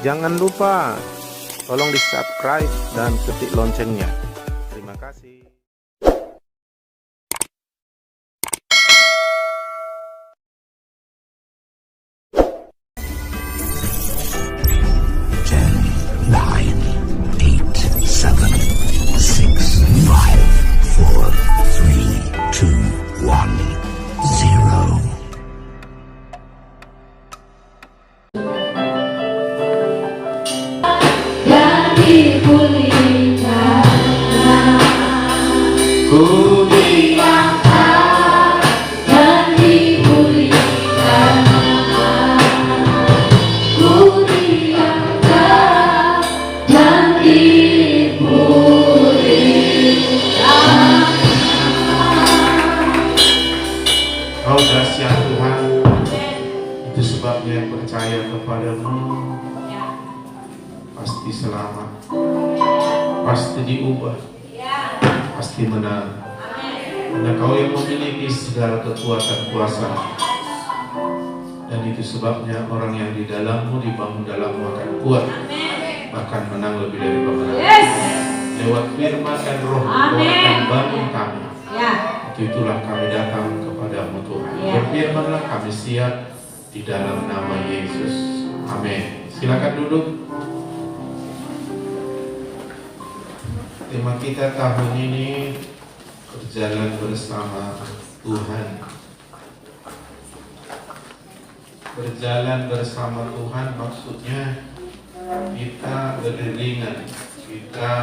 Jangan lupa tolong di subscribe dan ketik loncengnya. Terima kasih. Oh dahsyat Tuhan, itu sebabnya percaya kepadamu pasti selamat, pasti diubah, pasti menang. Karena Kau yang memiliki segala kekuatan kuasa, dan itu sebabnya orang yang di dalammu, dibangun dalammu akan kuat, bahkan menang lebih dari pemenang. Lewat firman dan roh Kau akan bangun kami. Itulah kami datang kepadamu Tuhan. Berfirmanlah, kami siap di dalam nama Yesus. Amin. Silakan duduk. Tema kita tahun ini berjalan bersama Tuhan. Berjalan bersama Tuhan maksudnya kita beriringan, kita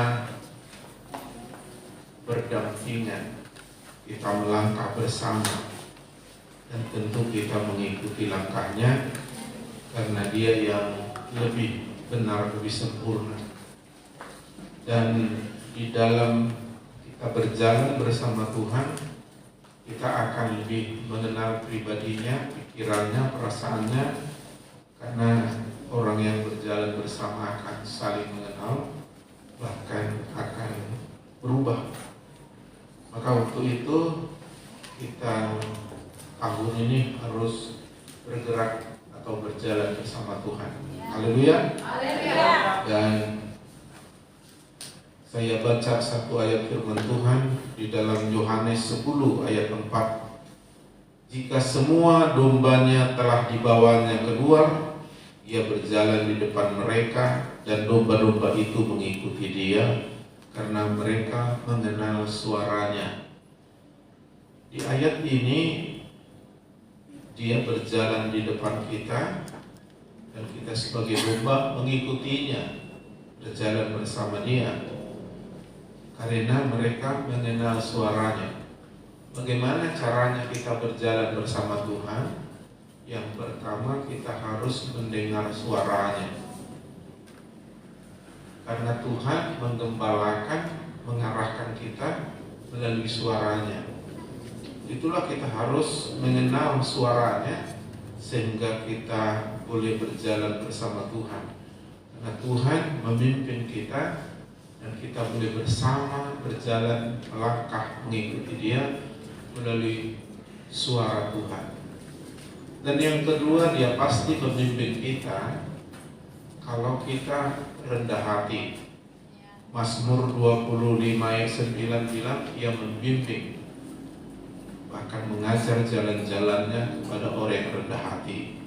berdampingan, kita melangkah bersama, dan tentu kita mengikuti langkahnya karena Dia yang lebih benar, lebih sempurna. Dan di dalam kita berjalan bersama Tuhan, kita akan lebih mengenal pribadinya, pikirannya, perasaannya, karena orang yang berjalan bersama akan saling mengenal, bahkan akan berubah. Maka waktu itu kita tahun ini harus bergerak atau berjalan bersama Tuhan. Haleluya. Dan saya baca satu ayat firman Tuhan di dalam Yohanes 10 ayat 4. Jika semua dombanya telah dibawanya keluar, Ia berjalan di depan mereka, dan domba-domba itu mengikuti Dia, karena mereka mengenal suaranya. Di ayat ini Dia berjalan di depan kita, dan kita sebagai domba mengikutinya, berjalan bersama Dia, karena mereka mengenal suaranya. Bagaimana caranya kita berjalan bersama Tuhan? Yang pertama, kita harus mendengar suaranya. Karena Tuhan menggembalakan, mengarahkan kita melalui suaranya. Itulah kita harus mengenal suaranya, sehingga kita boleh berjalan bersama Tuhan. Karena Tuhan memimpin kita, dan kita boleh bersama berjalan, melangkah mengikuti Dia melalui suara Tuhan. Dan yang kedua, Dia pasti memimpin kita kalau kita rendah hati. Mazmur 25 ayat 9 bilang, Ia membimbing, bahkan mengajar jalan-jalannya kepada orang yang rendah hati.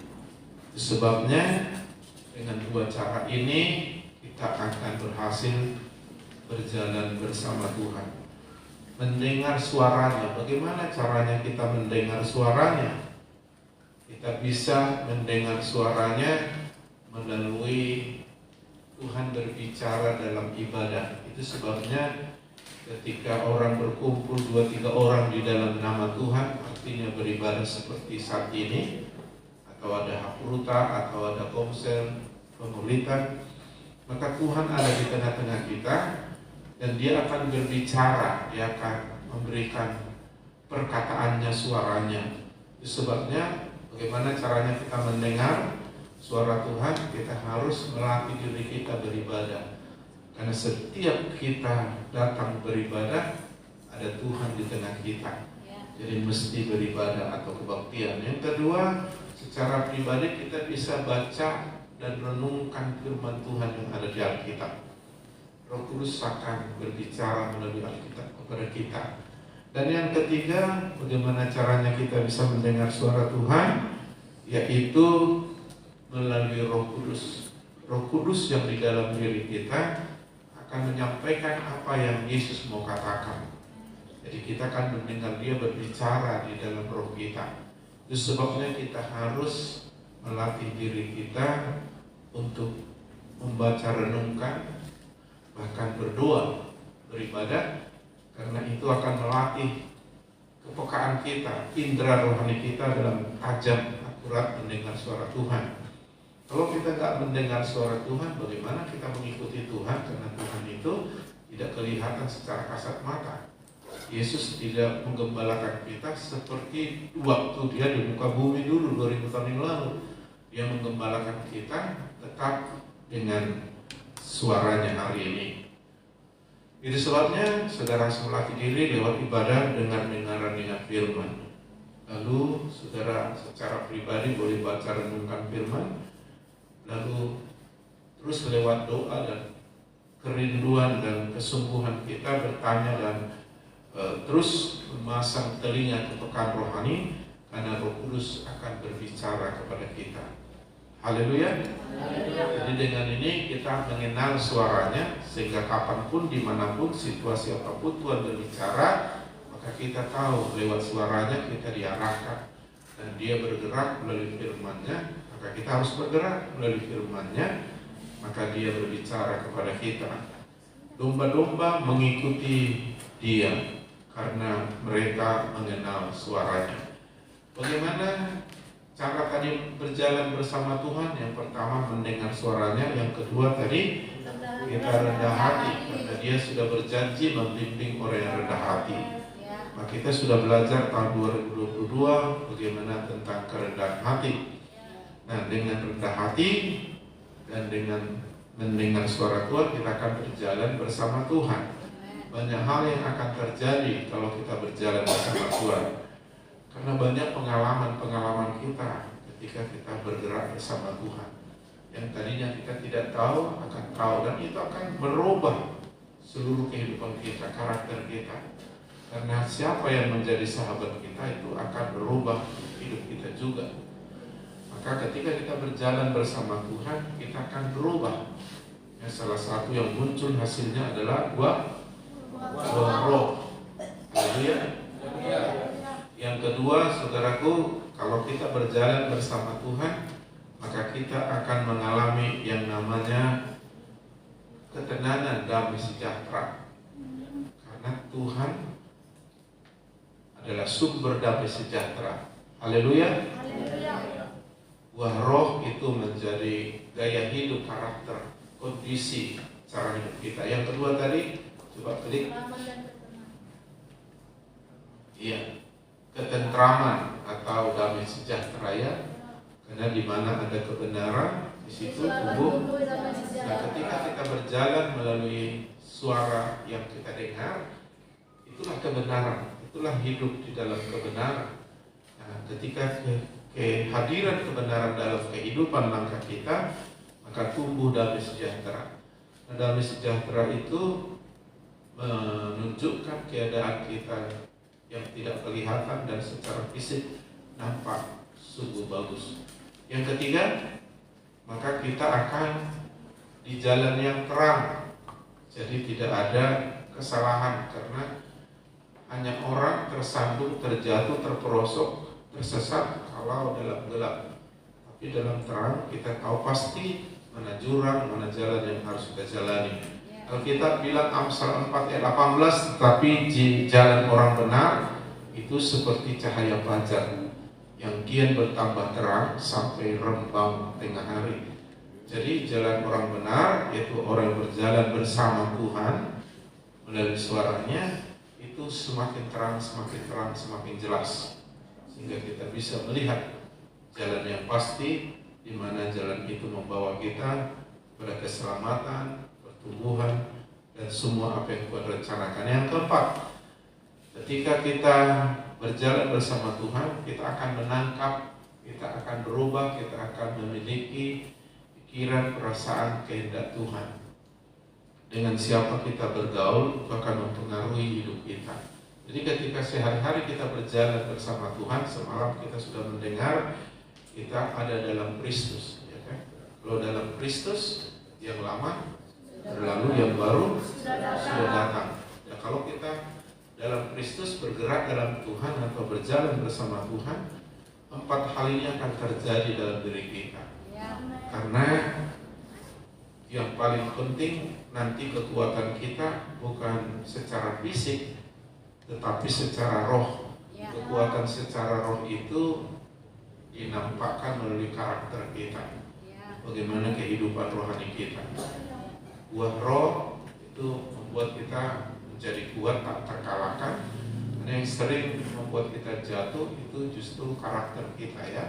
Itu sebabnya dengan dua cara ini kita akan berhasil berjalan bersama Tuhan. Mendengar suaranya. Bagaimana caranya kita mendengar suaranya? Kita bisa mendengar suaranya melalui Tuhan berbicara dalam ibadah. Itu sebabnya ketika orang berkumpul 2-3 orang di dalam nama Tuhan, artinya beribadah seperti saat ini, atau ada hapruta, atau ada komsel, pemulitan, maka Tuhan ada di tengah-tengah kita, dan Dia akan berbicara, Dia akan memberikan perkataannya, suaranya. Itu sebabnya bagaimana caranya kita mendengar suara Tuhan? Kita harus melatih diri kita beribadah. Karena setiap kita datang beribadah, ada Tuhan di tengah kita. Jadi mesti beribadah atau kebaktian. Yang kedua, secara pribadi kita bisa baca dan renungkan firman Tuhan yang ada di Alkitab. Roh Kudus akan berbicara melalui Alkitab kepada kita. Dan yang ketiga, bagaimana caranya kita bisa mendengar suara Tuhan, yaitu melalui Roh Kudus. Roh Kudus yang di dalam diri kita akan menyampaikan apa yang Yesus mau katakan. Jadi kita akan mendengar dia berbicara di dalam roh kita. Itu sebabnya kita harus melatih diri kita untuk membaca, renungkan, bahkan berdoa, beribadah, karena itu akan melatih kepekaan kita, indera rohani kita dalam tajam, akurat mendengar suara Tuhan. Kalau kita nggak mendengar suara Tuhan, bagaimana kita mengikuti Tuhan? Karena Tuhan itu tidak kelihatan secara kasat mata. Yesus tidak menggembalakan kita seperti waktu dia di muka bumi dulu 2000 tahun yang lalu. Dia menggembalakan kita tetap dengan suaranya hari ini. Itu sebabnya saudara harus melatih diri lewat ibadah dengan firman. Lalu saudara secara pribadi boleh baca renungkan firman. Lalu terus lewat doa dan kerinduan dan kesungguhan kita bertanya dan terus memasang telinga kepekaan rohani, karena Roh Kudus akan berbicara kepada kita. Haleluya. Jadi dengan ini kita mengenal suaranya, sehingga kapanpun, dimanapun, situasi apapun Tuhan berbicara, maka kita tahu lewat suaranya kita diarahkan. Dan dia bergerak melalui firman-Nya, maka kita harus bergerak melalui firman-Nya, maka dia berbicara kepada kita. Domba-domba mengikuti dia karena mereka mengenal suaranya. Bagaimana cara tadi berjalan bersama Tuhan? Yang pertama mendengar suaranya, yang kedua tadi kita rendah hati, karena dia sudah berjanji membimbing orang yang rendah hati. Maka kita sudah belajar tahun 2022 bagaimana tentang kerendahan hati. Nah, dengan rendah hati dan dengan mendengar suara Tuhan, kita akan berjalan bersama Tuhan. Banyak hal yang akan terjadi kalau kita berjalan bersama Tuhan. Karena banyak pengalaman kita ketika kita bergerak bersama Tuhan. Yang tadinya kita tidak tahu, akan tahu, dan itu akan merubah seluruh kehidupan kita, karakter kita. Karena siapa yang menjadi sahabat kita itu akan berubah hidup kita juga. Maka ketika kita berjalan bersama Tuhan, kita akan berubah. Ya, salah satu yang muncul hasilnya adalah buah roh. Haleluya. Yang kedua, saudaraku, kalau kita berjalan bersama Tuhan, maka kita akan mengalami yang namanya ketenangan, damai sejahtera. Karena Tuhan adalah sumber damai sejahtera. Haleluya. Buah roh itu menjadi gaya hidup, karakter, kondisi, cara hidup kita. Yang kedua tadi, coba klik. Iya, ketentraman atau damai sejahtera ya. Karena di mana ada kebenaran, di situ tumbuh. Nah, ketika kita berjalan melalui suara yang kita dengar, itulah kebenaran, itulah hidup di dalam kebenaran. Nah, ketika kehadiran kebenaran dalam kehidupan langkah kita, maka tumbuh damai sejahtera. Nah, damai sejahtera itu menunjukkan keadaan kita yang tidak kelihatan dan secara fisik nampak sungguh bagus. Yang ketiga, maka kita akan di jalan yang terang. Jadi tidak ada kesalahan, karena hanya orang tersandung, terjatuh, terperosok, tersesat kalau dalam gelap. Tapi dalam terang kita tahu pasti mana jurang, mana jalan yang harus kita jalani. Alkitab bilang Amsal 4 ayat 18, tetapi jalan orang benar itu seperti cahaya fajar yang kian bertambah terang sampai rembang tengah hari. Jadi jalan orang benar, yaitu orang yang berjalan bersama Tuhan melalui suaranya, itu semakin terang, semakin jelas, sehingga kita bisa melihat jalan yang pasti, di mana jalan itu membawa kita pada keselamatan, pertumbuhan, dan semua apa yang Tuhan rencanakan. Yang keempat, ketika kita berjalan bersama Tuhan, kita akan menangkap, kita akan berubah, kita akan memiliki pikiran, perasaan, kehendak Tuhan. Dengan siapa kita bergaul itu akan mempengaruhi hidup kita. Jadi ketika sehari-hari kita berjalan bersama Tuhan, semalam kita sudah mendengar kita ada dalam Kristus, ya kan? Kalau dalam Kristus, yang lama berlalu, yang baru sudah datang. Ya, kalau kita dalam Kristus bergerak dalam Tuhan atau berjalan bersama Tuhan, 4 hal ini akan terjadi dalam diri kita. Karena yang paling penting nanti kekuatan kita bukan secara fisik, tetapi secara roh. Kekuatan secara roh itu dinampakkan melalui karakter kita. Bagaimana kehidupan rohani kita. Buah roh itu membuat kita menjadi kuat, tak terkalahkan. Dan yang sering membuat kita jatuh itu justru karakter kita, ya.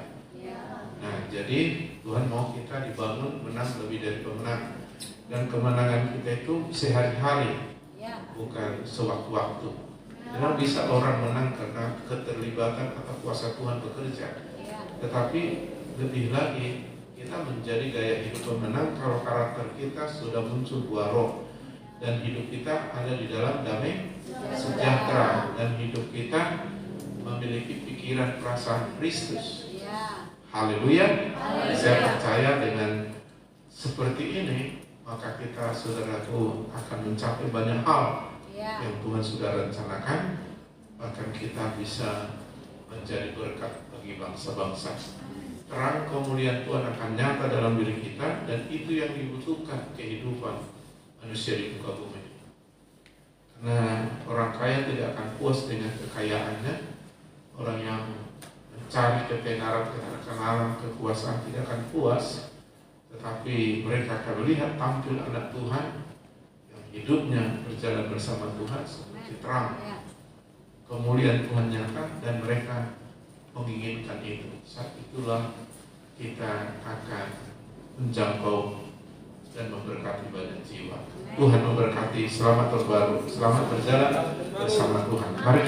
Nah, jadi Tuhan mau kita dibangun menang lebih dari pemenang. Dan kemenangan kita itu sehari-hari, bukan sewaktu-waktu. Memang bisa orang menang karena keterlibatan atau kuasa Tuhan bekerja. Tetapi lebih lagi, kita menjadi gaya hidup pemenang kalau karakter kita sudah muncul buah roh. Dan hidup kita ada di dalam damai sejahtera. Dan hidup kita memiliki pikiran perasaan Kristus. Haleluya. Saya percaya dengan seperti ini, maka kita, saudaraku, akan mencapai banyak hal yang Tuhan sudah rencanakan. Bahkan kita bisa menjadi berkat bagi bangsa-bangsa. Terang kemuliaan Tuhan akan nyata dalam diri kita, dan itu yang dibutuhkan kehidupan manusia di muka bumi. Karena orang kaya tidak akan puas dengan kekayaannya. Orang yang mencari ketenaran, keterkenalan, kekuasaan tidak akan puas. Tetapi mereka akan melihat tampil anak Tuhan yang hidupnya berjalan bersama Tuhan seperti terang. Kemuliaan Tuhan nyata dan mereka menginginkan itu. Saat itulah kita akan menjangkau dan memberkati banyak jiwa. Tuhan memberkati. Selamat berbaru, selamat berjalan bersama Tuhan. Mari